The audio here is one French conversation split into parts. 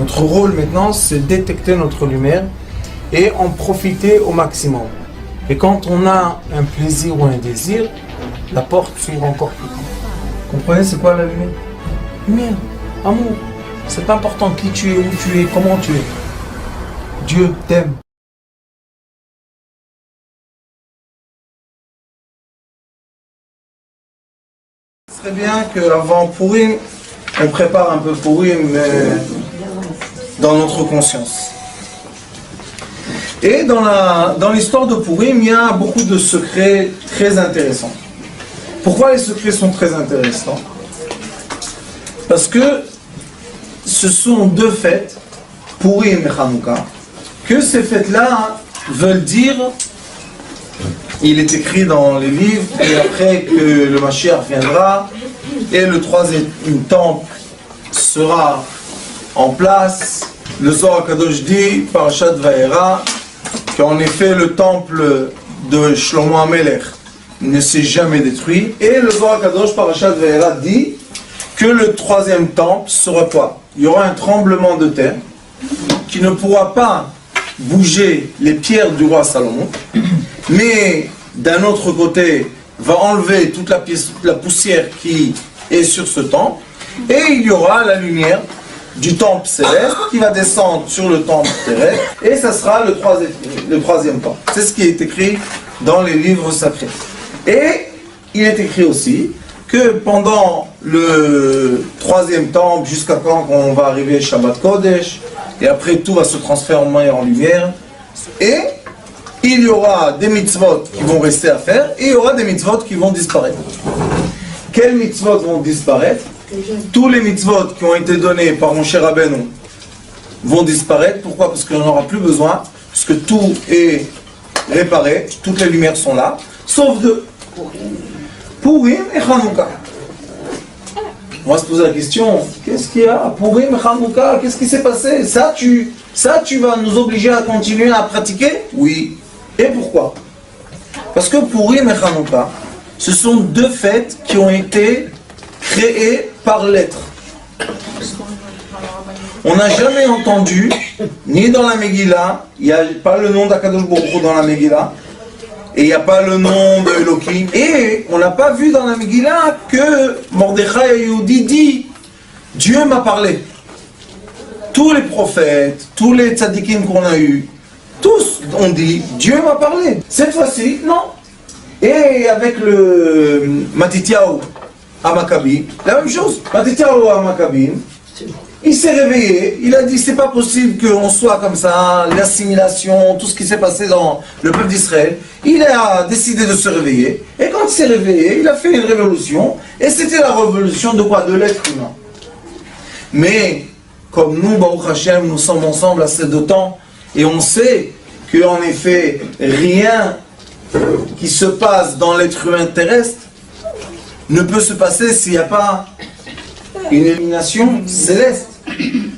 Notre rôle maintenant, c'est détecter notre lumière et en profiter au maximum. Et quand on a un plaisir ou un désir, la porte s'ouvre encore plus. Vous comprenez, c'est quoi la lumière? Lumière, amour. C'est pas important qui tu es, où tu es, comment tu es. Dieu t'aime. Ce serait bien qu'avant Pourim, on prépare un peu Pourim dans notre conscience. Et dans l'histoire de Pourim, il y a beaucoup de secrets très intéressants. Pourquoi les secrets sont très intéressants? Parce que ce sont deux fêtes, Pourim et Hanouka, que ces fêtes-là veulent dire, il est écrit dans les livres, et après que le Mashiach viendra, et le troisième temple sera en place, le Zohar Kadosh dit, Parashat Vayera, qu'en effet le temple de Shlomo HaMelech ne s'est jamais détruit, et le Zohar Kadosh Parashat Vayera dit que le troisième temple sera quoi? Il y aura un tremblement de terre qui ne pourra pas bouger les pierres du roi Salomon, mais d'un autre côté va enlever toute la poussière qui est sur ce temple, et il y aura la lumière du temple céleste qui va descendre sur le temple terrestre, et ça sera le troisième temple. C'est ce qui est écrit dans les livres sacrés. Et il est écrit aussi que pendant le troisième temple, jusqu'à quand on va arriver Shabbat Kodesh, et après tout va se transformer en lumière, et il y aura des mitzvot qui vont rester à faire, et il y aura des mitzvot qui vont disparaître. Quels mitzvot vont disparaître? Tous les mitzvot qui ont été donnés par mon cher Rabbeinu vont disparaître. Pourquoi? Parce qu'on n'en aura plus besoin, puisque tout est réparé, toutes les lumières sont là, sauf deux. Pourim et Hanouka. On va se poser la question, qu'est-ce qu'il y a? Pourim et Hanouka, qu'est-ce qui s'est passé? Ça, tu vas nous obliger à continuer à pratiquer? Oui. Et pourquoi? Parce que Pourim et Hanouka, ce sont deux fêtes qui ont été créées par l'être. On n'a jamais entendu, ni dans la Megillah, il n'y a pas le nom d'Akadosh Baruch Hu dans la Megillah, et il n'y a pas le nom de Elohim, et on n'a pas vu dans la Megillah que Mordechai Yehudi dit Dieu m'a parlé. Tous les prophètes, tous les tzadikim qu'on a eus, tous ont dit Dieu m'a parlé. Cette fois-ci, non. Et avec le Matityahu à Maccabi, la même chose. Matityahu à Maccabi, il s'est réveillé, il a dit c'est pas possible qu'on soit comme ça, l'assimilation, tout ce qui s'est passé dans le peuple d'Israël. Il a décidé de se réveiller, et quand il s'est réveillé, il a fait une révolution, et c'était la révolution de quoi? De l'être humain. Mais, comme nous, Baruch Hashem, nous sommes ensemble assez de temps, et on sait qu'en effet, rien qui se passe dans l'être humain terrestre ne peut se passer s'il n'y a pas une illumination céleste.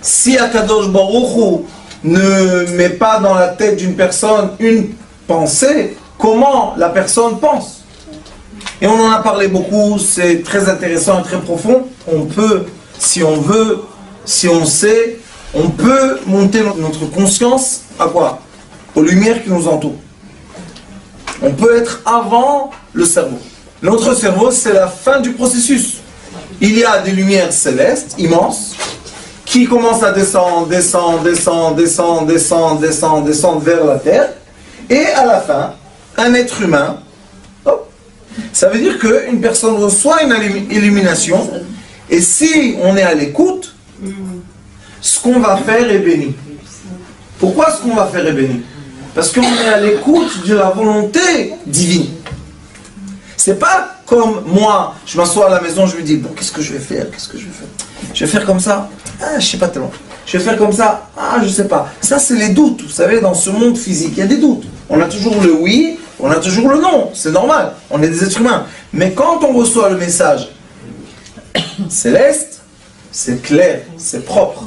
Si Akadosh Baruch Hu ne met pas dans la tête d'une personne une pensée, comment la personne pense? Et on en a parlé beaucoup, c'est très intéressant et très profond. On peut, si on veut, si on sait, on peut monter notre conscience à quoi? Aux lumières qui nous entourent. On peut être avant le cerveau. Notre cerveau, c'est la fin du processus. Il y a des lumières célestes, immenses, qui commencent à descendre vers la terre, et à la fin, un être humain, hop, ça veut dire qu'une personne reçoit une illumination, et si on est à l'écoute, ce qu'on va faire est béni. Pourquoi ce qu'on va faire est béni? Parce qu'on est à l'écoute de la volonté divine. C'est pas comme moi, je m'assois à la maison, je me dis, bon, qu'est-ce que je vais faire? Je vais faire comme ça? Ah, je sais pas tellement. Je vais faire comme ça? Ah, je sais pas. Ça, c'est les doutes. Vous savez, dans ce monde physique, il y a des doutes. On a toujours le oui, on a toujours le non. C'est normal. On est des êtres humains. Mais quand on reçoit le message céleste, c'est clair, c'est propre,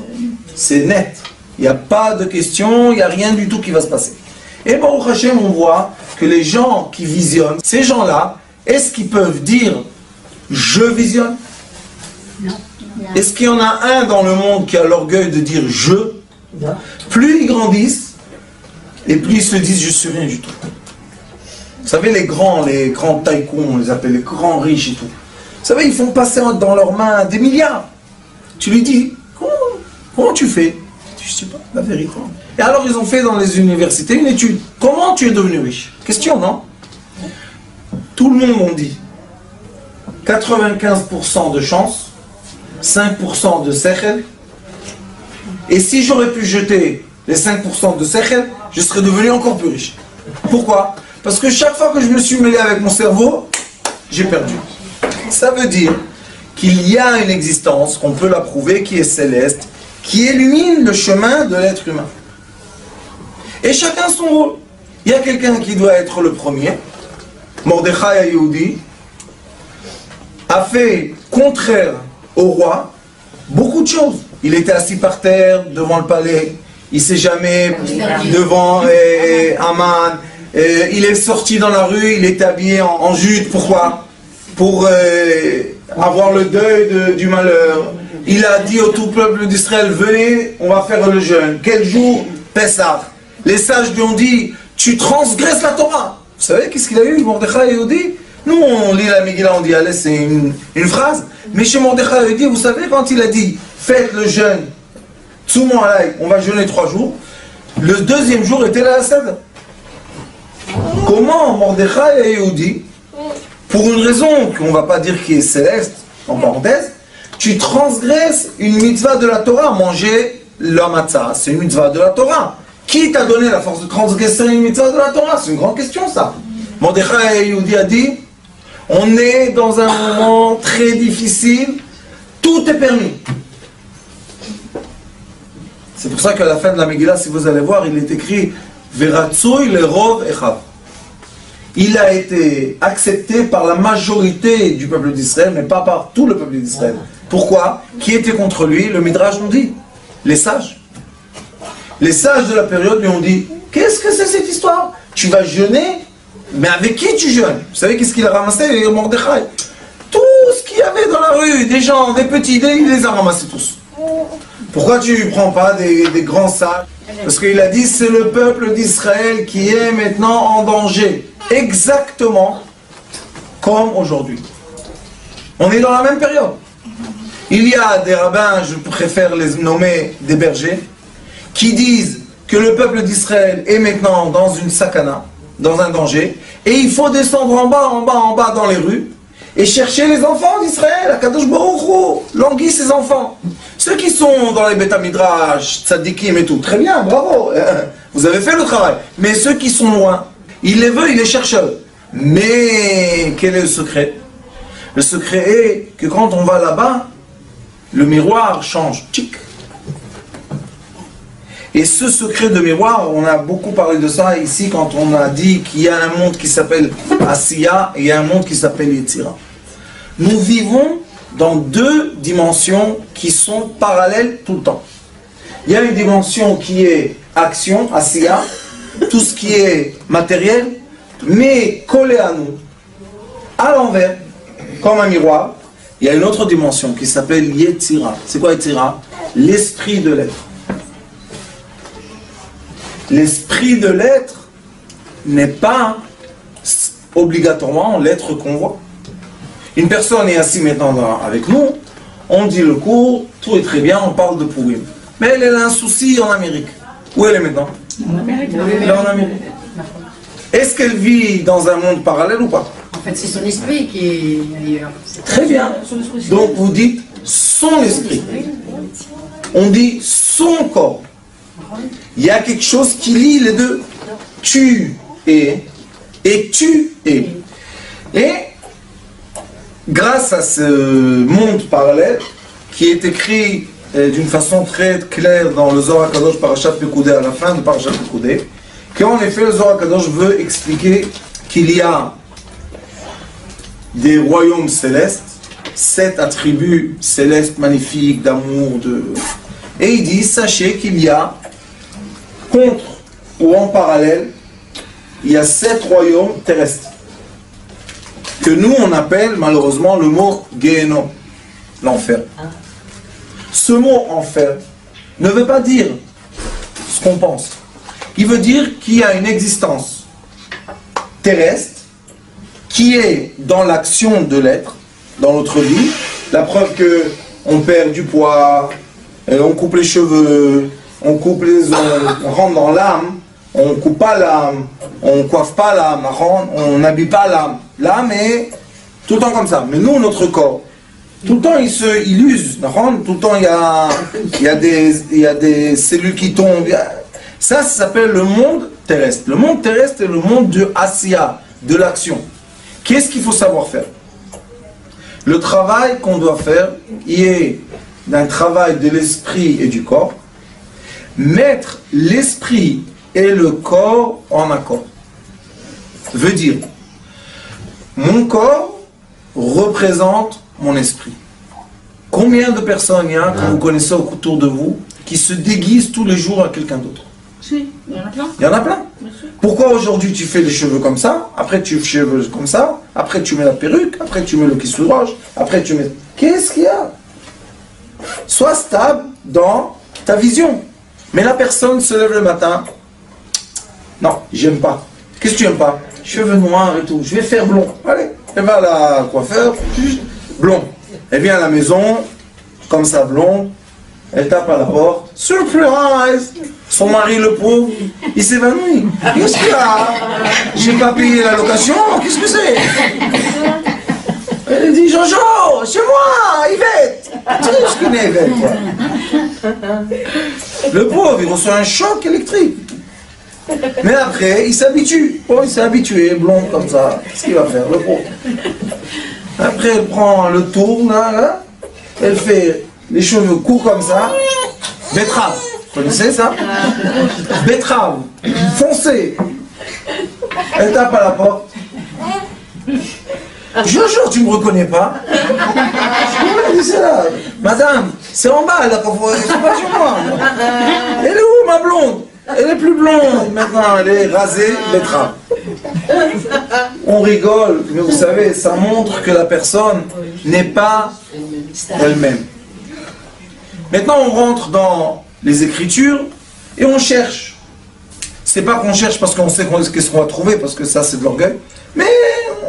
c'est net. Il n'y a pas de questions, il n'y a rien du tout qui va se passer. Et Baruch Hashem, on voit que les gens qui visionnent, ces gens-là, est-ce qu'ils peuvent dire « je visionne » Non. Est-ce qu'il y en a un dans le monde qui a l'orgueil de dire je? Plus ils grandissent, et plus ils se disent je suis rien du tout. Vous savez, les grands tycoons, on les appelle les grands riches et tout. Vous savez, ils font passer dans leurs mains des milliards. Tu lui dis, comment tu fais? Je sais pas, la vérité. Et alors ils ont fait dans les universités une étude. Comment tu es devenu riche? Question, non? Tout le monde m'ont dit 95% de chance, 5% de sechel. Et si j'aurais pu jeter les 5% de sechel, je serais devenu encore plus riche. Pourquoi? Parce que chaque fois que je me suis mêlé avec mon cerveau, j'ai perdu. Ça veut dire qu'il y a une existence, qu'on peut la prouver, qui est céleste, qui illumine le chemin de l'être humain. Et chacun son rôle. Il y a quelqu'un qui doit être le premier. Mordechai Ayoudi a fait contraire au roi beaucoup de choses. Il était assis par terre devant le palais. Il ne s'est jamais devant Aman. Il est sorti dans la rue, il est habillé en jude. Pourquoi? Pour avoir le deuil du malheur. Il a dit au tout peuple d'Israël, venez, on va faire le jeûne. Quel jour? Pessah. Les sages lui ont dit, tu transgresses la Torah. Vous savez qu'est-ce qu'il a eu, Mordechai Yehudi? Nous, on lit la Megillah, on dit, allez, c'est une phrase. Mais chez Mordechai Yehudi, vous savez, quand il a dit, faites le jeûne, Tsumon Alay, on va jeûner 3 jours, le deuxième jour était la Sed. Comment Mordechai Yehudi, pour une raison qu'on ne va pas dire qui est céleste, en parenthèse, tu transgresses une mitzvah de la Torah, manger la matzah, c'est une mitzvah de la Torah. Qui t'a donné la force de transgresser une mitzvah de la Torah? C'est une grande question, ça. Mordechai Yehudi a dit, on est dans un moment très difficile, tout est permis. C'est pour ça qu'à la fin de la Megillah, si vous allez voir, il est écrit Veratzoy le rov echav. Il a été accepté par la majorité du peuple d'Israël, mais pas par tout le peuple d'Israël. Pourquoi? Qui était contre lui? Le Midrash nous dit, les sages. Les sages de la période lui ont dit, qu'est-ce que c'est cette histoire? Tu vas jeûner? Mais avec qui tu jeûnes? Vous savez qu'est-ce qu'il a ramassé, Mordechai? Tout ce qu'il y avait dans la rue, des gens, des petits dés, il les a ramassés tous. Pourquoi tu ne prends pas des grands sages? Parce qu'il a dit, c'est le peuple d'Israël qui est maintenant en danger. Exactement comme aujourd'hui. On est dans la même période. Il y a des rabbins, je préfère les nommer des bergers, qui disent que le peuple d'Israël est maintenant dans une sakana, dans un danger, et il faut descendre en bas dans les rues, et chercher les enfants d'Israël, Akadosh Baruch Hu, languit ses enfants. Ceux qui sont dans les Beth Midrash, tzadikim et tout, très bien, bravo, vous avez fait le travail. Mais ceux qui sont loin, il les veut, il les cherche à eux. Mais quel est le secret? Le secret est que quand on va là-bas, le miroir change. Tchic. Et ce secret de miroir, on a beaucoup parlé de ça ici quand on a dit qu'il y a un monde qui s'appelle Asiya et il y a un monde qui s'appelle Yetzira. Nous vivons dans 2 dimensions qui sont parallèles tout le temps. Il y a une dimension qui est action, Asiya, tout ce qui est matériel, mais collé à nous, à l'envers, comme un miroir. Il y a une autre dimension qui s'appelle Yetzira. C'est quoi Yetzira? L'esprit de l'être. L'esprit de l'être n'est pas obligatoirement l'être qu'on voit. Une personne est assise maintenant avec nous, on dit le cours, tout est très bien, on parle de Purim. Mais elle a un souci en Amérique. Où elle est maintenant? En Amérique. Elle est en Amérique. Est-ce qu'elle vit dans un monde parallèle ou pas? En fait, c'est son esprit qui est ailleurs. Très bien. Donc vous dites son esprit. On dit son corps. Il y a quelque chose qui lie les deux. Tu es et tu es. Et grâce à ce monde parallèle qui est écrit d'une façon très claire dans le Zohar HaKadosh Parashat Pekudei, à la fin de Parashat Pekudei, qu'en effet le Zohar HaKadosh veut expliquer qu'il y a des royaumes célestes, 7 attributs célestes magnifiques d'amour, et il dit, sachez qu'il y a contre ou en parallèle, il y a 7 royaumes terrestres que nous on appelle malheureusement le mot Gehenom, l'enfer. Ce mot enfer ne veut pas dire ce qu'on pense. Il veut dire qu'il y a une existence terrestre qui est dans l'action de l'être, dans notre vie. La preuve que on perd du poids, on coupe les cheveux, on coupe les ongles, on rentre dans l'âme, on coupe pas l'âme, on coiffe pas l'âme, on n'habille pas l'âme. L'âme est tout le temps comme ça. Mais nous, notre corps, tout le temps il use, tout le temps il y a des cellules qui tombent. Ça s'appelle le monde terrestre. Le monde terrestre est le monde de Asiya, de l'action. Qu'est-ce qu'il faut savoir faire? Le travail qu'on doit faire, il est d'un travail de l'esprit et du corps. Mettre l'esprit et le corps en accord. Veut dire, mon corps représente mon esprit. Combien de personnes il y a que vous connaissez autour de vous qui se déguisent tous les jours à quelqu'un d'autre? Si, il y en a plein. Il y en a plein. Pourquoi aujourd'hui tu fais les cheveux comme ça, après tu fais les cheveux comme ça, après tu mets la perruque, après tu mets le kissouage, après tu mets... Qu'est-ce qu'il y a? Sois stable dans ta vision. Mais la personne se lève le matin. Non, j'aime pas. Qu'est-ce que tu n'aimes pas? Cheveux noirs et tout. Je vais faire blond. Allez, elle va à la coiffeur, blond. Elle vient à la maison, comme ça blond. Elle tape à la porte. Surprise! Son mari, le pauvre, il s'évanouit. Qu'est-ce qu'il y a? J'ai pas payé la location. Qu'est-ce que c'est? Elle dit Jojo, c'est moi, Yvette. Tu sais, je connais Yvette. Le pauvre, il reçoit un choc électrique. Mais après, il s'habitue. Oh, il s'est habitué, blond comme ça. Qu'est-ce qu'il va faire, le pauvre? Après, elle prend le tour, là. Elle fait les cheveux courts comme ça. Betterave. Vous connaissez ça? Betterave. Foncé. Elle tape à la porte. Jojo, tu me reconnais pas? C'est là. Madame, c'est en bas, là, c'est pas sur moi. Elle est où, ma blonde? Elle est plus blonde. Maintenant, elle est rasée, betterave. On rigole, mais vous savez, ça montre que la personne n'est pas elle-même. Maintenant, on rentre dans les Écritures et on cherche. C'est pas qu'on cherche parce qu'on sait qu'est-ce qu'on va trouver, parce que ça, c'est de l'orgueil. Mais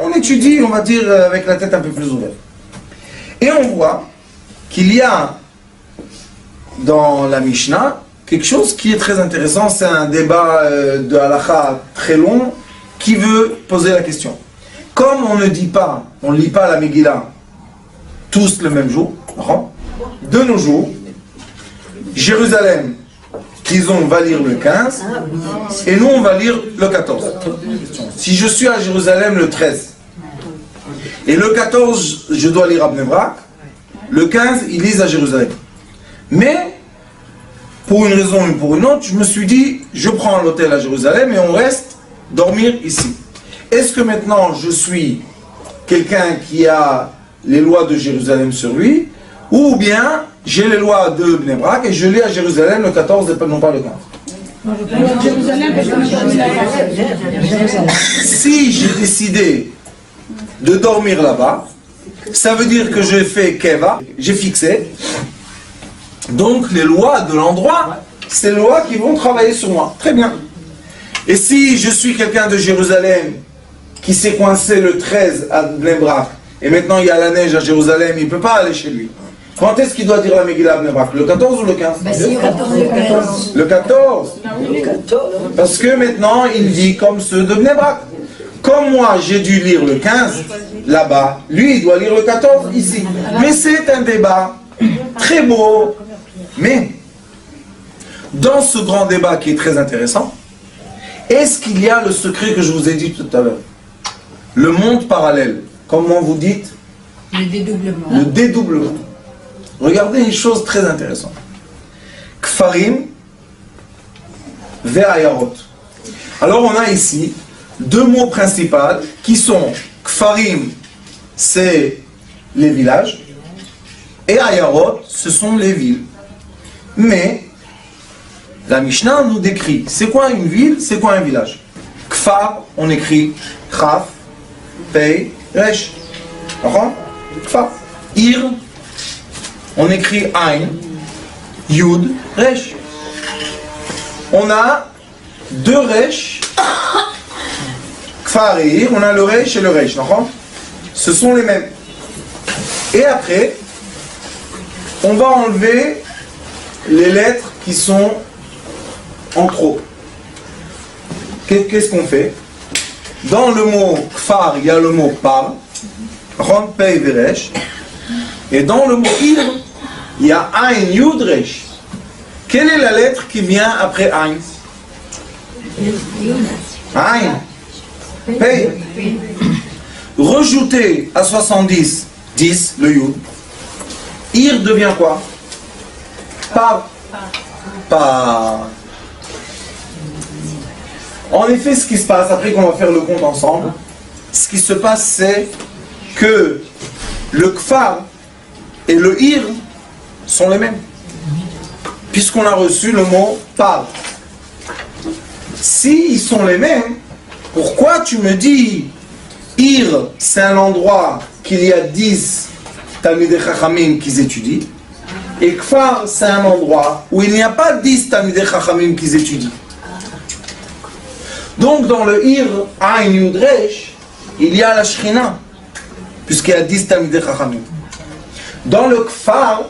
on étudie, on va dire, avec la tête un peu plus ouverte. Et on voit qu'il y a dans la Mishnah quelque chose qui est très intéressant. C'est un débat de halakha très long qui veut poser la question. Comme on ne dit pas, on ne lit pas la Megillah tous le même jour, de nos jours, Jérusalem, on va lire le 15, et nous on va lire le 14. Si je suis à Jérusalem le 13, et le 14 je dois lire à Bnei Brak, le 15 ils lisent à Jérusalem. Mais, pour une raison ou pour une autre, je me suis dit, je prends l'hôtel à Jérusalem et on reste dormir ici. Est-ce que maintenant je suis quelqu'un qui a les lois de Jérusalem sur lui, ou bien j'ai les lois de Bnei Brak et je lis à Jérusalem le 14 et non pas le 15. Si j'ai décidé de dormir là-bas, ça veut dire que j'ai fait Keva, j'ai fixé. Donc les lois de l'endroit, c'est les lois qui vont travailler sur moi. Très bien. Et si je suis quelqu'un de Jérusalem qui s'est coincé le 13 à Bnei Brak, et maintenant il y a la neige à Jérusalem, il ne peut pas aller chez lui. Quand est-ce qu'il doit dire la Megillah à Bnei Brak? Le 14 ou le 15? Le 14. Parce que maintenant il dit comme ceux de Bnei Brak. Comme moi j'ai dû lire le 15 là-bas, lui il doit lire le 14 ici. Mais c'est un débat très beau. Mais dans ce grand débat qui est très intéressant, est-ce qu'il y a le secret que je vous ai dit tout à l'heure? Le monde parallèle. Comment vous dites? Le dédoublement. Le dédoublement. Regardez une chose très intéressante. Kfarim ve'ayarot. Alors on a ici deux mots principaux qui sont Kfarim, c'est les villages, et Ayarot, ce sont les villes. Mais la Mishnah nous décrit, c'est quoi une ville, c'est quoi un village? Kfar, on écrit Chaf, Pei, Resh. Kfar. Ir, on écrit Ain, Yud, Resh. On a deux Resh, Kfar et Ir, on a le Resh et le Resh, d'accord? Ce sont les mêmes. Et après, on va enlever les lettres qui sont en trop. Qu'est-ce qu'on fait? Dans le mot Kfar, il y a le mot Par, Ron, Pei, Veresh. Et dans le mot Ir, il y a Ain, Yud, Resh. Quelle est la lettre qui vient après Ain? Ain. Pei. Rajouter à 70, 10, le Yud. Ir devient quoi? Par. Par. En effet, ce qui se passe, après qu'on va faire le compte ensemble, ce qui se passe, c'est que le Kfar et le Ir sont les mêmes. Puisqu'on a reçu le mot par. S'ils sont les mêmes, pourquoi tu me dis Ir, c'est un endroit qu'il y a 10 Talmidei Chachamim qui étudient, et Kfar, c'est un endroit où il n'y a pas 10 Talmidei Chachamim qui étudient. Donc dans le Ir, Ain, Yud, Resh, il y a la Shechina, puisqu'il y a 10 Talmidei Chachamim. Dans le Kfar,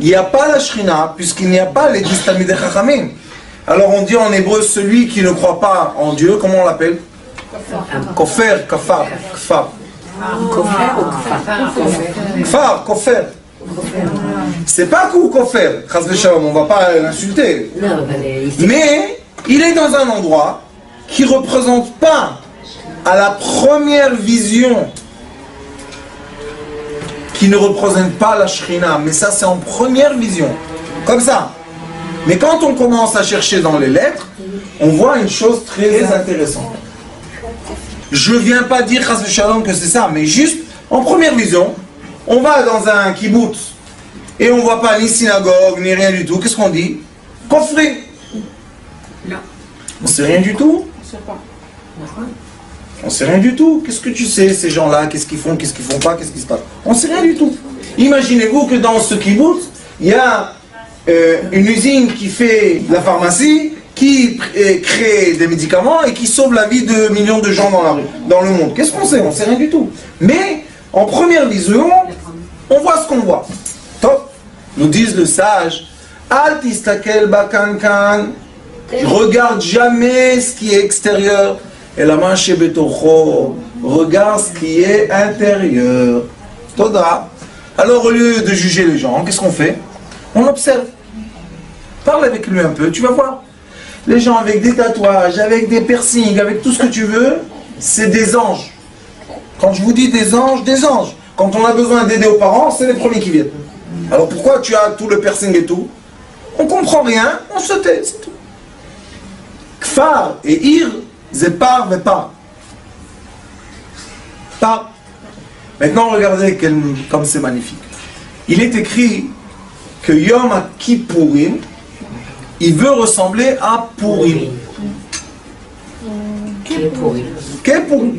il n'y a pas la Shechina, puisqu'il n'y a pas les 10 Talmidei Chachamim. Alors on dit en hébreu, celui qui ne croit pas en Dieu, comment on l'appelle? Kofer, kafar, kfar. Kfar, kofer. C'est pas kofer, chas v'shalom, on va pas l'insulter. Mais il est dans un endroit qui ne représente pas à la première vision, qui ne représente pas la Shechina, mais ça c'est en première vision, comme ça. Mais quand on commence à chercher dans les lettres, on voit une chose très intéressante. Je ne viens pas dire chas v'shalom que c'est ça, mais juste en première vision, on va dans un kibbutz et on ne voit pas ni synagogue ni rien du tout. Qu'est-ce qu'on dit? Kofri. Non. On ne sait rien du tout. On ne sait rien du tout. Qu'est-ce que tu sais, ces gens-là? Qu'est-ce qu'ils font? Qu'est-ce qu'ils font pas? Qu'est-ce qui se passe? On ne sait rien du tout. Imaginez-vous que dans ce kibbutz, il y a une usine qui fait la pharmacie, qui crée des médicaments et qui sauve la vie de millions de gens dans le monde. Qu'est-ce qu'on sait? On ne sait rien du tout. Mais en première vision, on voit ce qu'on voit. Top. Nous disent le sage, Al tistakel bakankan, regarde jamais ce qui est extérieur. Et la main chez Betocho, regarde ce qui est intérieur. Toda. Alors au lieu de juger les gens, qu'est-ce qu'on fait? On observe. Parle avec lui un peu, tu vas voir. Les gens avec des tatouages, avec des piercings, avec tout ce que tu veux, c'est des anges. Quand je vous dis des anges, des anges. Quand on a besoin d'aider aux parents, c'est les premiers qui viennent. Alors pourquoi tu as tout le piercing et tout? On comprend rien, on se tait, c'est tout. Kfar et Ir, c'est par et par. Par. Maintenant regardez comme c'est magnifique. Il est écrit que Yom Kippourim, il veut ressembler à Purim. Kippourim.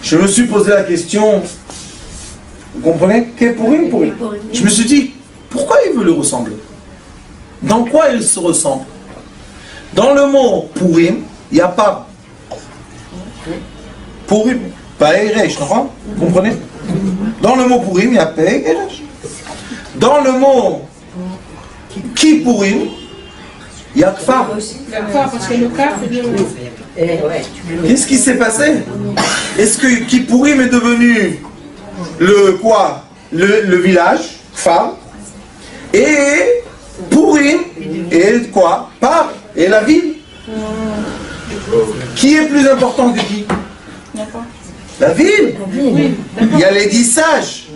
Je me suis posé la question, vous comprenez? Kippourim, Purim. Je me suis dit, pourquoi il veut le ressembler? Dans quoi il se ressemble? Dans le mot Purim, il n'y a pas Purim, pas Eresh, non? Vous comprenez? Dans le mot Purim, il y a pas Eresh. Dans le mot Kippourim, il y a Kfar. Parce que le Kfar, Qu'est-ce qui s'est passé? Est-ce que Kippourim est devenu le quoi? Le village, Kfar, et Purim est quoi? Par, et la ville. Qui est plus important que qui? La ville. Il y a les 10 sages.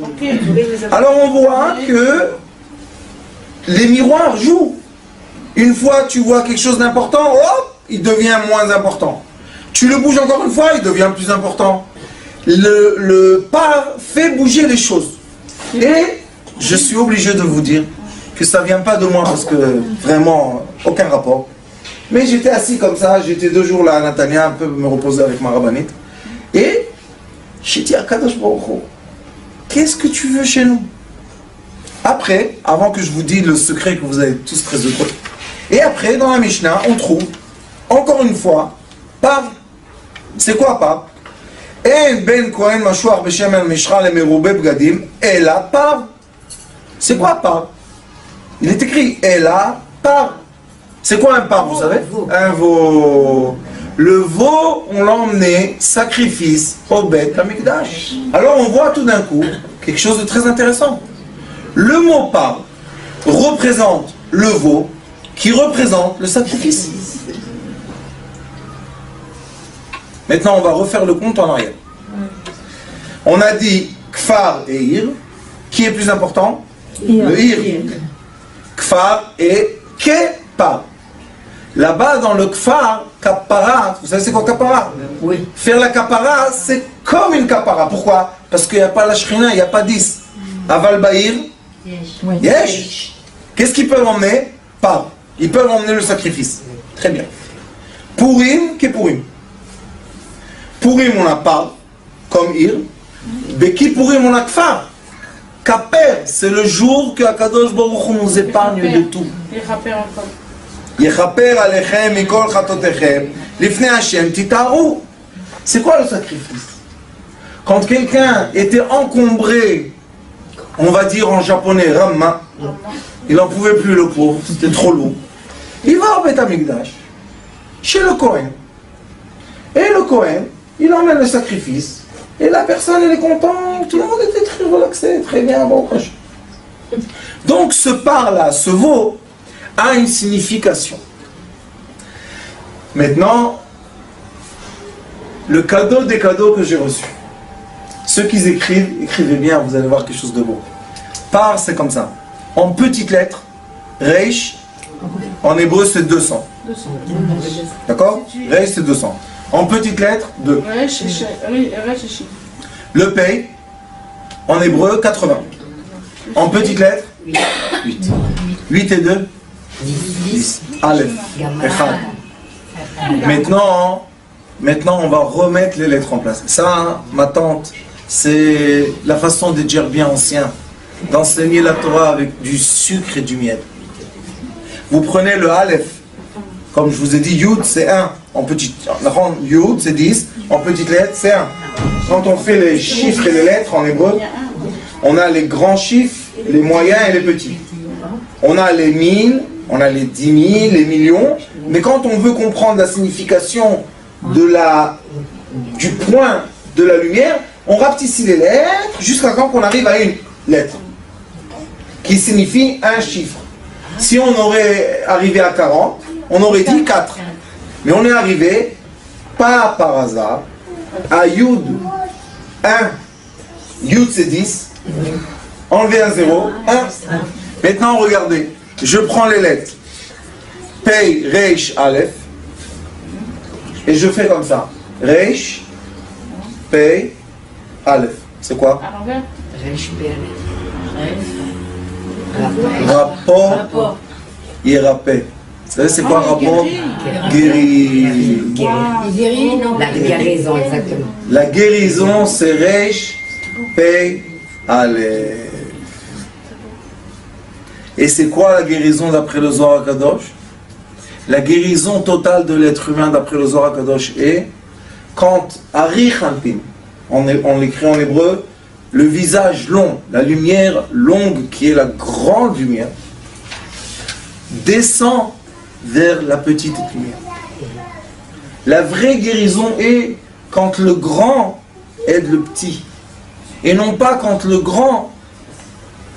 Alors on voit que les miroirs jouent. Une fois tu vois quelque chose d'important, hop, il devient moins important. Tu le bouges encore une fois, il devient plus important. Le par fait bouger les choses. Et je suis obligé de vous dire que ça ne vient pas de moi parce que vraiment aucun rapport. Mais j'étais assis comme ça, j'étais 2 jours là à Natania, un peu me reposer avec ma rabbinite. Et j'ai dit à Kadosh Baruch Hu, qu'est-ce que tu veux chez nous? Après, avant que je vous dise le secret que vous avez tous très heureux, et après, dans la Mishnah, on trouve, encore une fois, Pav. C'est quoi Pav? En ben Kohen Mashuach Beshem El Mishra Le Meroube Bgadim Ela Pav. C'est quoi Pav? Il est écrit Ela Pav. C'est quoi un Pav, vous savez? Un veau. Le veau, on l'a emmené sacrifice au Beth Amikdash. Alors on voit tout d'un coup quelque chose de très intéressant. Le mot Pav représente le veau qui représente le sacrifice. Maintenant, on va refaire le compte en arrière. On a dit Kfar et Ir. Qui est plus important? Le Ir. Kfar et Kepa. Là-bas, dans le Kfar, Kapara, vous savez c'est quoi Kapara? Oui. Faire la Kapara, c'est comme une Kapara. Pourquoi? Parce qu'il n'y a pas la Shrina, il n'y a pas 10. Aval Bahir, Yesh. Qu'est-ce qu'ils peuvent emmener? Pas. Ils peuvent emmener le sacrifice. Très bien. Purim, qu'est Purim? Purim, on n'a pas, comme Ir. Beki Purim, on a Kfar. Kaper, c'est le jour que Akadosh Baruch Hu nous épargne de tout. Yechaper alechem mikol chatotechem lifnei Hashem titaru. C'est quoi le sacrifice? Quand quelqu'un était encombré, on va dire en japonais, Ramma, il n'en pouvait plus le pauvre, c'était trop lourd. Il va au Beth Amikdash, chez le Kohen. Et le Kohen, il emmène le sacrifice. Et la personne, elle est contente, tout le monde était très relaxé, très bien, bon coche. Donc ce par-là, ce veau, a une signification. Maintenant, le cadeau des cadeaux que j'ai reçus. Ceux qui écrivent, écrivez bien, vous allez voir quelque chose de beau. Par, c'est comme ça. En petites lettres, Reish, en hébreu c'est 200. D'accord? Reish c'est 200. En petites lettres, 2. Le Pei, en hébreu 80. En petites lettres, 8. 8 et 2, 10. Aleph, Echad. Maintenant, on va remettre les lettres en place. Ça, ma tante, c'est la façon des djerbiens anciens d'enseigner la Torah avec du sucre et du miel. Vous prenez le Aleph, comme je vous ai dit, Yud c'est 1 en petite. Yud c'est 10, en petite lettre c'est 1. Quand on fait les chiffres et les lettres en hébreu, on a les grands chiffres, les moyens et les petits. On a les 1000, on a les 10 000, les millions, mais quand on veut comprendre la signification du point de la lumière, on rapetissait les lettres jusqu'à quand on arrive à une lettre qui signifie un chiffre. Si on aurait arrivé à 40, on aurait dit 4. Mais on est arrivé, pas par hasard, à Yud 1. Yud c'est 10. Enlever un 0, 1. Maintenant regardez, je prends les lettres. Pei, Reish, Aleph. Et je fais comme ça. Reish, Pei, Aleph. C'est quoi? Rapport, Yerapé. Vous savez c'est quoi rapport? Guéri. La guérison, exactement. La guérison c'est Reish, Pei, Aleph. Et c'est quoi la guérison d'après le Zohar HaKadosh? La guérison totale de l'être humain d'après le Zohar HaKadosh est quand Ari Champin, on l'écrit en hébreu, le visage long, la lumière longue qui est la grande lumière, descend vers la petite lumière. La vraie guérison est quand le grand aide le petit. Et non pas quand le grand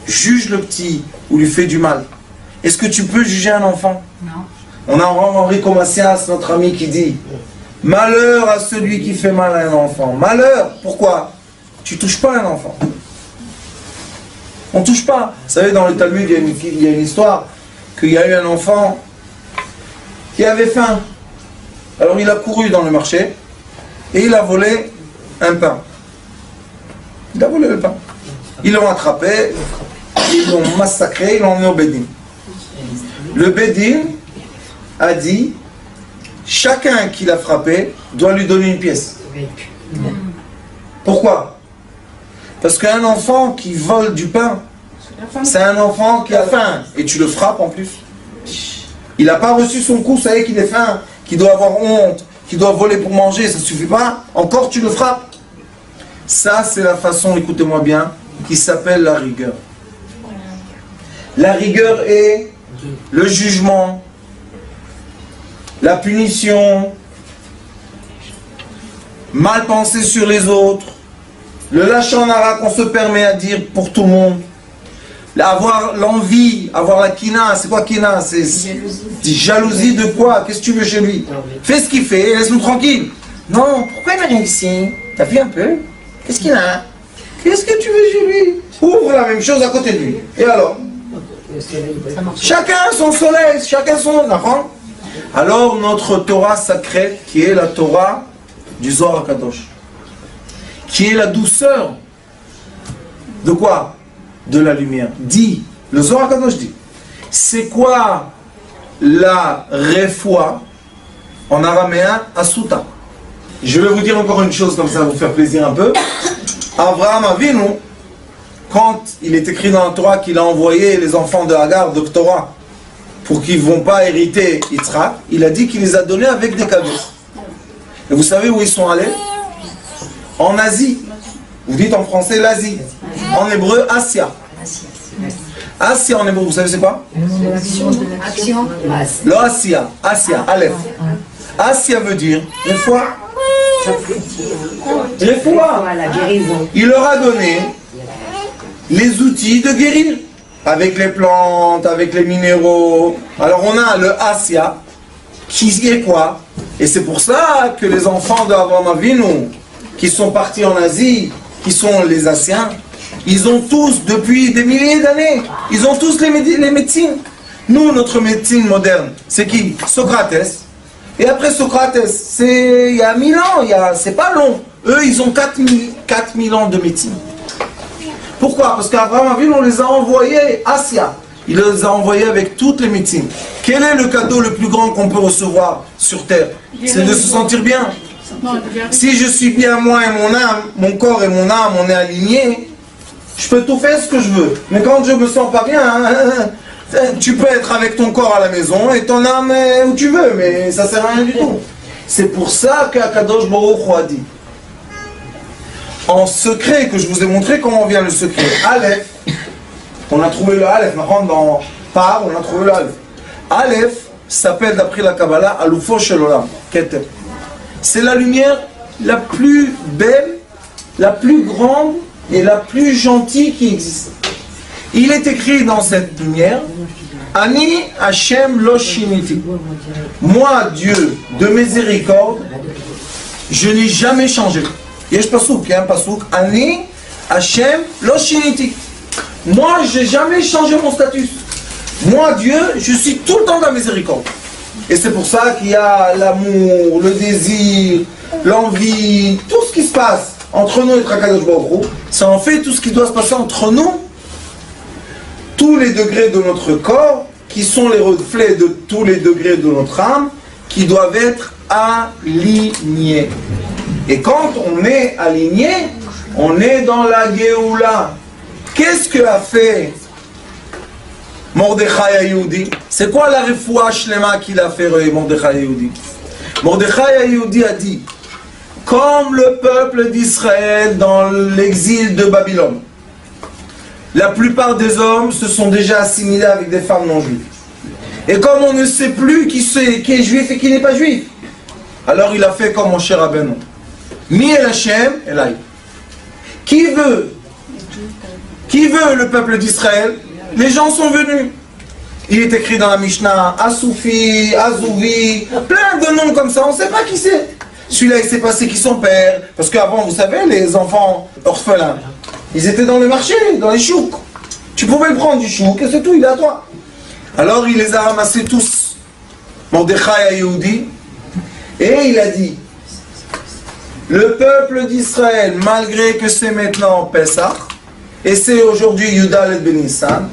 juge le petit ou lui fait du mal. Est-ce que tu peux juger un enfant? Non. On a Enrico Macias, notre ami, qui dit « Malheur à celui qui fait mal à un enfant. » Malheur, pourquoi? Tu touches pas un enfant. On touche pas. Vous savez, dans le Talmud, il y a une histoire qu'il y a eu un enfant qui avait faim. Alors il a couru dans le marché et il a volé un pain. Il a volé le pain. Ils l'ont attrapé, ils l'ont massacré, ils l'ont emmené au Bédin. Le Bédin a dit, chacun qui l'a frappé doit lui donner une pièce. Pourquoi? Parce qu'un enfant qui vole du pain, C'est un enfant qui a faim et tu le frappes en plus. Il n'a pas reçu son coup, ça y est qu'il est faim, qu'il doit avoir honte, qu'il doit voler pour manger, ça ne suffit pas. Encore tu le frappes. Ça c'est la façon, écoutez-moi bien, qui s'appelle la rigueur. La rigueur est le jugement, la punition, mal penser sur les autres, le lachon hara qu'on se permet à dire pour tout le monde, avoir l'envie, avoir la kina. C'est quoi kina? C'est jalousie de quoi? Qu'est-ce que tu veux chez lui? Fais ce qu'il fait et laisse-nous tranquille. Non, pourquoi il n'a rien ici? T'as vu un peu? Qu'est-ce qu'il a? Qu'est-ce que tu veux chez lui? Ouvre la même chose à côté de lui. Et alors? Chacun son soleil, chacun son enfant. Alors notre Torah sacrée, qui est la Torah du Zohar HaKadosh, qui est la douceur de quoi? De la lumière. Dit, le Zohar HaKadosh dit, c'est quoi la refoua en araméen asuta? Je vais vous dire encore une chose, comme ça va vous faire plaisir un peu. Abraham Avinu, quand il est écrit dans la Torah qu'il a envoyé les enfants de Hagar, de Torah, pour qu'ils ne vont pas hériter Yitzhak, il a dit qu'il les a donnés avec des cadeaux. Et vous savez où ils sont allés? En Asie. Vous dites en français l'Asie. En hébreu, Asia. Asia en hébreu, vous savez c'est quoi? Action. Le Asia. Asia, Aleph. Asia veut dire une fois. Les fois. La guérison. Il leur a donné les outils de guérir. Avec les plantes, avec les minéraux. Alors on a le Asia, qui est quoi? Et c'est pour ça que les enfants d'Abraham Avinu, qui sont partis en Asie, qui sont les Asiens, ils ont tous, depuis des milliers d'années, ils ont tous les médecines. Nous, notre médecine moderne, c'est qui? Socrates. Et après Socrates, c'est il y a 1000 ans, c'est pas long. Eux, ils ont 4000 ans de médecine. Pourquoi? Parce qu'Abraham Avinu, on les a envoyés à Asia. Il les a envoyés avec toutes les médecines. Quel est le cadeau le plus grand qu'on peut recevoir sur terre? C'est de se sentir bien. Si je suis bien moi et mon âme, mon corps et mon âme, on est alignés, je peux tout faire ce que je veux. Mais quand je me sens pas bien, tu peux être avec ton corps à la maison et ton âme où tu veux, mais ça sert à rien du tout. C'est pour ça qu'Akadosh Baruch Hu a dit, en secret, que je vous ai montré comment vient le secret. Aleph, on a trouvé le Aleph, dans Par, on a trouvé le Aleph. Aleph s'appelle d'après la Kabbalah Alufo Shel Olam, Keter. C'est la lumière la plus belle, la plus grande et la plus gentille qui existe. Il est écrit dans cette lumière, Ani Hashem lo shiniti. Moi, Dieu de miséricorde, je n'ai jamais changé. Yesh pasouk, il y a un pasouk, Ani Hashem lo shiniti. Moi, je n'ai jamais changé mon statut. Moi, Dieu, je suis tout le temps dans la miséricorde. Et c'est pour ça qu'il y a l'amour, le désir, l'envie, tout ce qui se passe entre nous et Akadosh Baruch Hu, c'est en fait tout ce qui doit se passer entre nous, tous les degrés de notre corps, qui sont les reflets de tous les degrés de notre âme, qui doivent être alignés. Et quand on est aligné, on est dans la Géoula. Qu'est-ce que a fait Mordechai Ayoudi? C'est quoi la refoua shlema qu'il a fait Mordechai Ayoudi? Mordechai Ayoudi a dit, comme le peuple d'Israël dans l'exil de Babylone, la plupart des hommes se sont déjà assimilés avec des femmes non juives. Et comme on ne sait plus qui est juif et qui n'est pas juif, alors il a fait comme mon cher Rabbeinu. Mi el Hashem elai. Qui veut le peuple d'Israël? Les gens sont venus. Il est écrit dans la Mishnah, Asoufi, Azouvi, plein de noms comme ça, on ne sait pas qui c'est. Celui-là, il s'est passé qui son père. Parce qu'avant, vous savez, les enfants orphelins, ils étaient dans le marché, dans les chouks. Tu pouvais le prendre du chouk et c'est tout, il est à toi. Alors il les a ramassés tous, Mordechai Ayoudi, et il a dit, le peuple d'Israël, malgré que c'est maintenant Pessah, et c'est aujourd'hui Yudal et Benissan,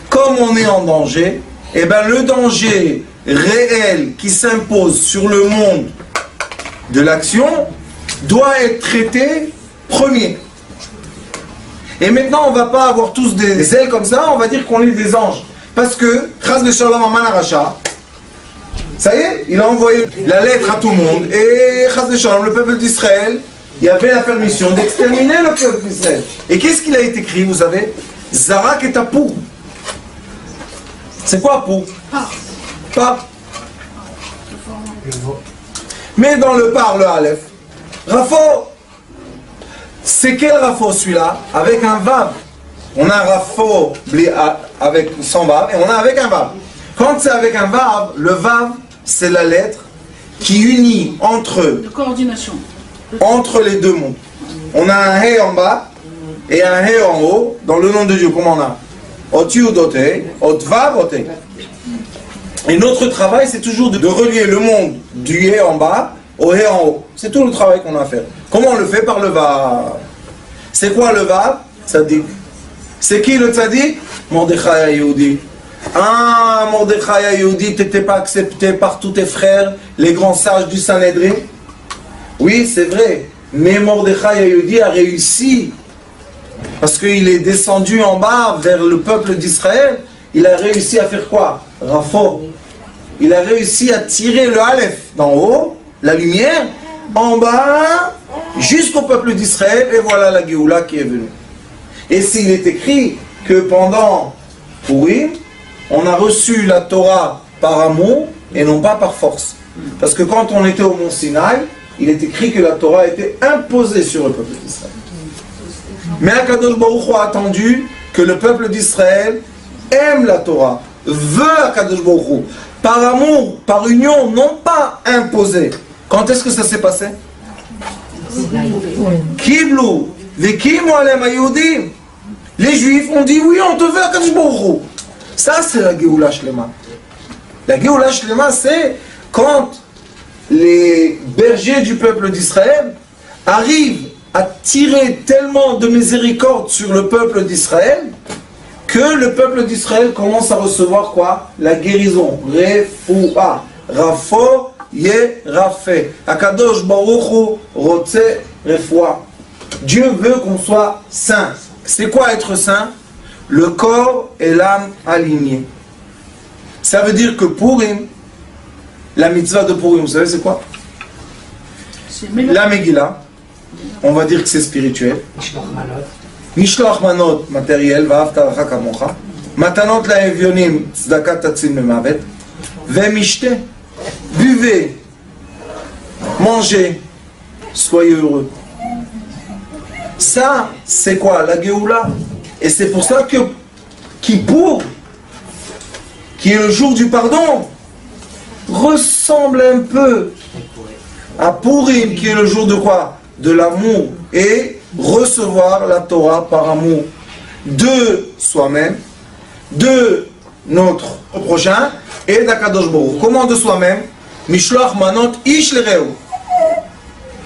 comme on est en danger, et bien le danger réel qui s'impose sur le monde de l'action doit être traité premier. Et maintenant, on ne va pas avoir tous des ailes comme ça, on va dire qu'on est des anges. Parce que, Chas de Shalom Aman Aracha, ça y est, il a envoyé la lettre à tout le monde. Et Chas de Shalom, le peuple d'Israël, il avait la permission d'exterminer le peuple d'Israël. Et qu'est-ce qu'il a été écrit, vous savez? Zarak et Tapou. C'est quoi Pou? Par. Mais dans le par, le Aleph, Rafo, c'est quel Rafo celui-là? Avec un Vav. On a un Rafo avec sans Vav et on a avec un Vav. Quand c'est avec un Vav, le Vav, c'est la lettre qui unit De coordination. entre les deux mots. On a un He en bas et un He en haut dans le nom de Dieu. Comment on a? Oti ou Dote, Ot Vav, Ote. Et notre travail, c'est toujours de relier le monde du He en bas au He en haut. C'est tout le travail qu'on a à faire. Comment on le fait? Par le Vav. C'est quoi le Vav? Tzadik. C'est qui le Tzadik? Mordechai HaYehudi. Ah, Mordechai HaYehudi, t'étais pas accepté par tous tes frères, les grands sages du Sanhedrin? Oui, c'est vrai. Mais Mordechai HaYehudi a réussi. Parce qu'il est descendu en bas vers le peuple d'Israël. Il a réussi à faire quoi? Rafo. Il a réussi à tirer le Aleph d'en haut, la lumière, en bas, jusqu'au peuple d'Israël. Et voilà la Géoula qui est venue. Et s'il est écrit que pendant Purim, on a reçu la Torah par amour et non pas par force. Parce que quand on était au mont Sinaï, il est écrit que la Torah était imposée sur le peuple d'Israël. Mais Akadosh Baruch Hu a attendu que le peuple d'Israël aime la Torah, veut Akadosh Baruch Hu, par amour, par union, non pas imposée. Quand est-ce que ça s'est passé? Kiblu, Vekimu alem haYehudim. Les Juifs ont dit oui, on te veut Akadosh Baruch Hu. Ça, c'est la Géoula Shlema. La Géoula Shlema, c'est quand les bergers du peuple d'Israël arrivent à tirer tellement de miséricorde sur le peuple d'Israël que le peuple d'Israël commence à recevoir quoi? La guérison. Refoua. Rafo ye rafé. Akadosh Baruch Hu rotse refoua. Dieu veut qu'on soit saint. C'est quoi être saint? Le corps et l'âme alignés. Ça veut dire que Purim, la mitzvah de Purim, vous savez c'est quoi? La Megillah, on va dire que c'est spirituel. Mishloach manot, matériel, va'avta l'cha kamocha. Matanot la'evyonim, tzedaka tatzil memavet. Ve'mishte, buvez, mangez, soyez heureux. Ça, c'est quoi? La Géoula. Et c'est pour ça que Kippour, qui est le jour du pardon, ressemble un peu à Purim, qui est le jour de quoi? De l'amour. Et recevoir la Torah par amour de soi-même, de notre prochain et d'Akadosh Baruch Hu. Comment de soi-même? Mishloach manot ish l'reu.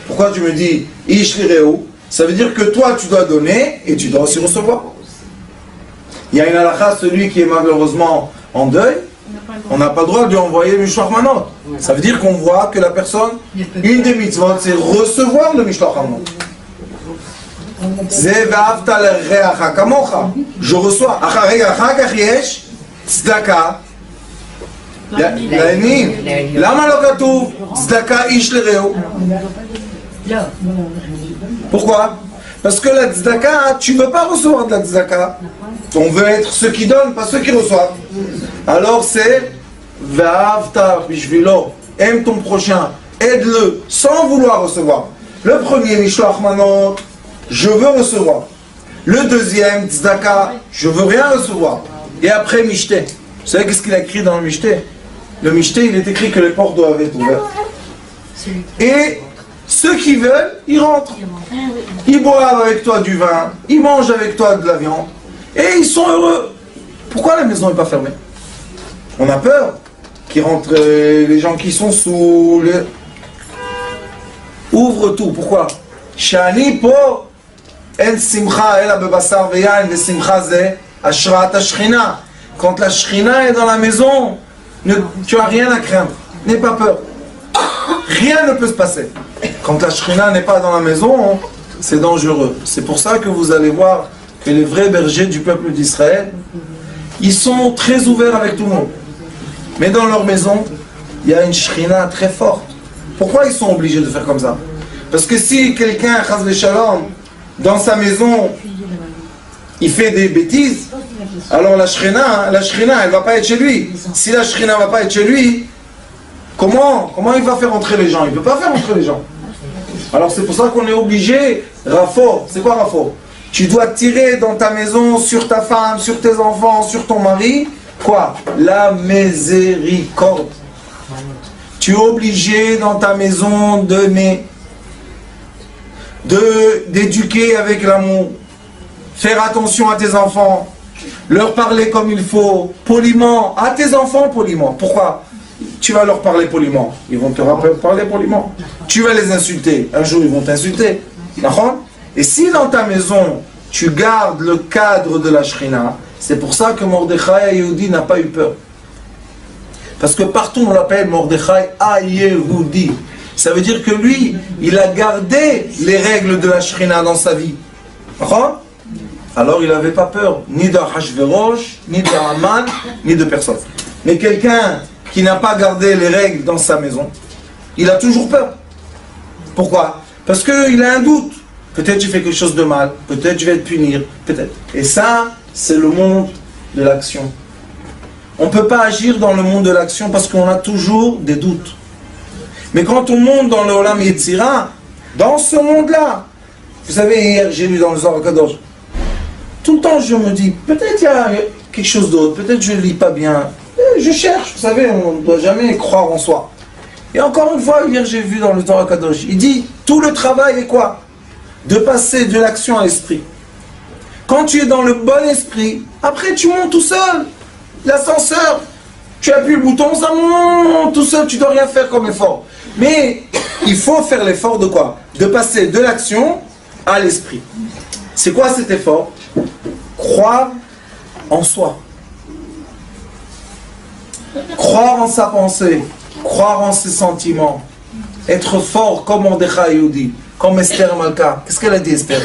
Pourquoi tu me dis ish l'reu? Ça veut dire que toi tu dois donner et tu dois aussi recevoir. Il y a une halakha, celui qui est malheureusement en deuil, on n'a pas le droit de lui envoyer Mishloach manot. Ça veut dire qu'on voit que la personne, une des mitzvot, c'est recevoir le Mishloach manot. Je reçois. Tzedaka. Lama lo katuv tzedaka ish l'reu. Pourquoi? Parce que la tzedaka, tu ne veux pas recevoir de la tzedaka. On veut être ceux qui donnent, pas ceux qui reçoivent. Alors c'est Ve'avta bishvilo. Aime ton prochain, aide-le sans vouloir recevoir. Le premier, Mishloach manot, je veux recevoir. Le deuxième, tzedaka, je veux rien recevoir. Et après, mishte. Vous savez qu'est-ce qu'il a écrit dans le mishte? Le mishte, il est écrit que les portes doivent être ouvertes. Et ceux qui veulent, ils rentrent. Ils boivent avec toi du vin, ils mangent avec toi de la viande, et ils sont heureux. Pourquoi la maison n'est pas fermée? On a peur qu'ils rentrent les gens qui sont sous le... Ouvre tout. Pourquoi? Shani po en simcha ela bebasar veyain ve simcha ze ashrat ashchina. Quand la Shrina est dans la maison, tu n'as rien à craindre. N'aie pas peur. Rien ne peut se passer. Quand la Shrina n'est pas dans la maison, c'est dangereux. C'est pour ça que vous allez voir que les vrais bergers du peuple d'Israël, ils sont très ouverts avec tout le monde. Mais dans leur maison, il y a une shrina très forte. Pourquoi ils sont obligés de faire comme ça? Parce que si quelqu'un, chas v'shalom, dans sa maison, il fait des bêtises, alors la shrina, elle ne va pas être chez lui. Si la shrina ne va pas être chez lui, comment il va faire entrer les gens? Il ne peut pas faire entrer les gens. Alors c'est pour ça qu'on est obligé, Rafo, c'est quoi Rafo? Tu dois tirer dans ta maison, sur ta femme, sur tes enfants, sur ton mari, quoi? La miséricorde. Tu es obligé dans ta maison d'éduquer avec l'amour, faire attention à tes enfants, leur parler comme il faut, poliment, à tes enfants poliment. Pourquoi? Tu vas leur parler poliment, ils vont te parler poliment. Tu vas les insulter, un jour ils vont t'insulter. D'accord? Et si dans ta maison, tu gardes le cadre de la Shrina, c'est pour ça que Mordechai Yehudi n'a pas eu peur. Parce que partout on l'appelle Mordechai Yehudi. Ça veut dire que lui, il a gardé les règles de la Shrina dans sa vie. D'accord? Alors il n'avait pas peur, ni de Hachverosh, ni de Haman, ni de personne. Mais quelqu'un qui n'a pas gardé les règles dans sa maison, il a toujours peur. Pourquoi? Parce qu'il a un doute. Peut-être tu fais quelque chose de mal, peut-être je vais te punir, peut-être. Et ça, c'est le monde de l'action. On ne peut pas agir dans le monde de l'action parce qu'on a toujours des doutes. Mais quand on monte dans le Olam Yetzira, dans ce monde-là, vous savez, hier j'ai lu dans le Zohar HaKadosh, tout le temps je me dis, peut-être il y a quelque chose d'autre, peut-être je ne lis pas bien, je cherche, vous savez, on ne doit jamais croire en soi. Et encore une fois, hier j'ai vu dans le Zohar HaKadosh, il dit, tout le travail est quoi? De passer de l'action à l'esprit. Quand tu es dans le bon esprit, après tu montes tout seul. L'ascenseur, tu appuies le bouton, ça monte tout seul, tu ne dois rien faire comme effort. Mais il faut faire l'effort de quoi? De passer de l'action à l'esprit. C'est quoi cet effort? Croire en soi. Croire en sa pensée, croire en ses sentiments, être fort comme Mordechai Yehudi, comme Esther Malka. Qu'est-ce qu'elle a dit, Esther?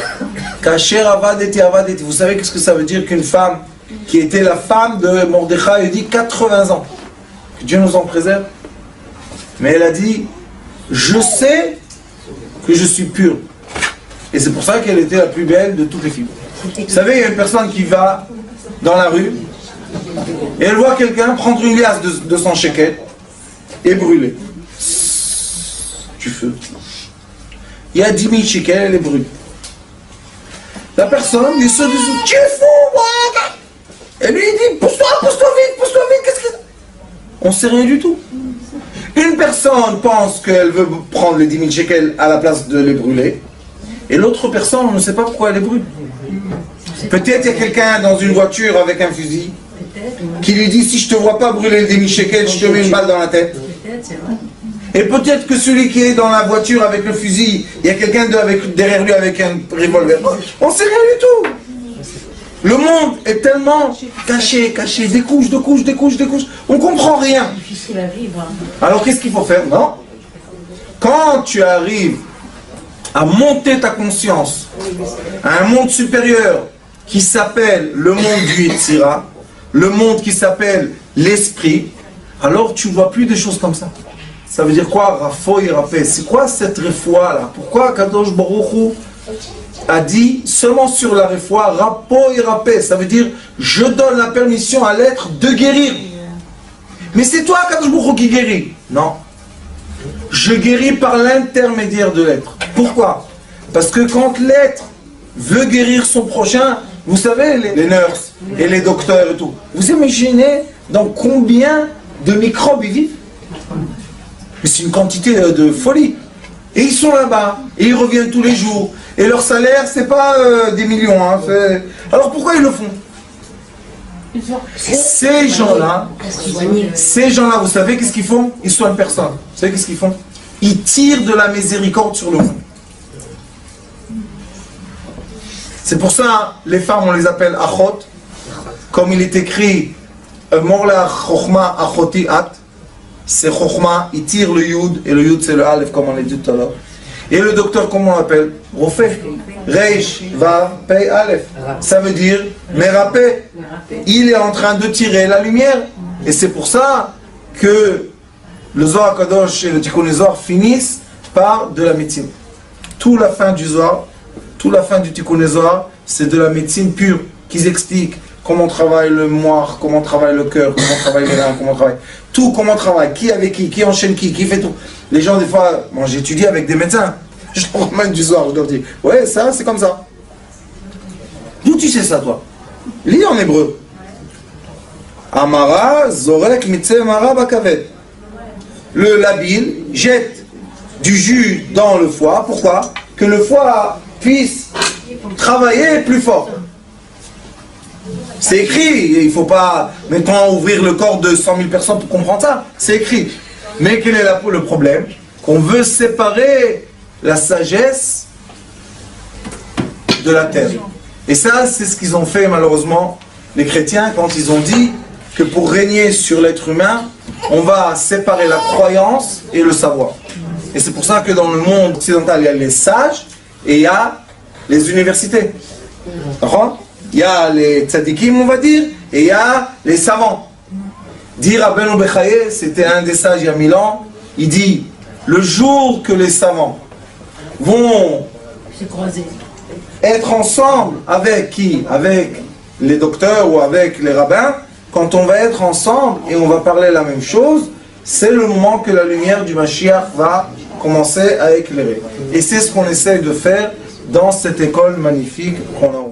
Kasher avadeti avadeti. Vous savez qu'est-ce que ça veut dire qu'une femme qui était la femme de Mordechai Yehudi 80 ans, que Dieu nous en préserve, mais elle a dit, je sais que je suis pure. Et c'est pour ça qu'elle était la plus belle de toutes les filles. Vous savez, il y a une personne qui va dans la rue et elle voit quelqu'un prendre une liasse de son shekel et brûler. Du feu. Il y a 10 000 shekels, elle est brûlée. La personne, il se dit, tu es fou, et lui il dit, pousse-toi vite, qu'est-ce que... On ne sait rien du tout. Une personne pense qu'elle veut prendre les 10 000 shekels à la place de les brûler, et l'autre personne, on ne sait pas pourquoi elle les brûle. Peut-être il y a quelqu'un dans une voiture avec un fusil qui lui dit, si je ne te vois pas brûler les 10 000 shekels, je te mets une balle dans la tête. Et peut-être que celui qui est dans la voiture avec le fusil, il y a quelqu'un derrière lui avec un revolver. On ne sait rien du tout. Le monde est tellement caché, des couches. On ne comprend rien. Alors qu'est-ce qu'il faut faire? Non. Quand tu arrives à monter ta conscience à un monde supérieur qui s'appelle le monde du Yetzira, le monde qui s'appelle l'esprit, alors tu ne vois plus des choses comme ça. Ça veut dire quoi? Rafo Yerapé. C'est quoi cette refoua là? Pourquoi Kadosh Baruch Hu a dit seulement sur la refoua Rafo Yerapé? Ça veut dire je donne la permission à l'être de guérir. Mais c'est toi Kadosh Baruch Hu qui guérit? Non. Je guéris par l'intermédiaire de l'être. Pourquoi? Parce que quand l'être veut guérir son prochain, vous savez, les nurses et les docteurs et tout, vous imaginez dans combien de microbes ils vivent? Mais c'est une quantité de folie. Et ils sont là-bas, et ils reviennent tous les jours. Et leur salaire, c'est pas des millions. Hein, alors pourquoi ils le font? Ces gens-là, vous savez qu'est-ce qu'ils font? Ils soignent personne. Vous savez qu'est-ce qu'ils font? Ils tirent de la miséricorde sur le monde. C'est pour ça, les femmes, on les appelle achot. Comme il est écrit, morla chokhma achoti at. C'est chokhma, il tire le yud, et le yud c'est le alef, comme on l'a dit tout à l'heure. Et le docteur, comment on l'appelle? Rofé. Reish, Vav, Pei, Aleph. Ça veut dire Merapé. Il est en train de tirer la lumière. Et c'est pour ça que le Zohar Kadosh et le Tikkun Zohar finissent par de la médecine. Toute la fin du Zohar, toute la fin du Tikkun Zohar, c'est de la médecine pure, qu'ils expliquent comment travaille le moire, comment travaille le cœur, comment travaille les reins, comment travaille tout, comment travaille, qui avec qui enchaîne qui fait tout. Les gens, des fois, moi j'étudie avec des médecins, je leur emmène du Zohar, je leur dis, ouais, ça c'est comme ça. D'où tu sais ça, toi? Lis en hébreu. Amara, Zorek, Mitze, Mara, Bakavet. Le labile jette du jus dans le foie. Pourquoi? Que le foie puisse travailler plus fort. C'est écrit. Il ne faut pas maintenant ouvrir le corps de 100 000 personnes pour comprendre ça. C'est écrit. Mais quel est le problème? Qu'on veut séparer la sagesse de la terre. Et ça, c'est ce qu'ils ont fait malheureusement les chrétiens quand ils ont dit que pour régner sur l'être humain, on va séparer la croyance et le savoir. Et c'est pour ça que dans le monde occidental, il y a les sages et il y a les universités. D'accord? Il y a les tzadikim, on va dire, et il y a les savants. Dit Rabbeinu Bechaye, c'était un des sages il y a 1000 ans, il dit, le jour que les savants vont être ensemble avec qui? Avec les docteurs ou avec les rabbins. Quand on va être ensemble et on va parler la même chose, c'est le moment que la lumière du Mashiach va commencer à éclairer. Et c'est ce qu'on essaye de faire dans cette école magnifique qu'on a.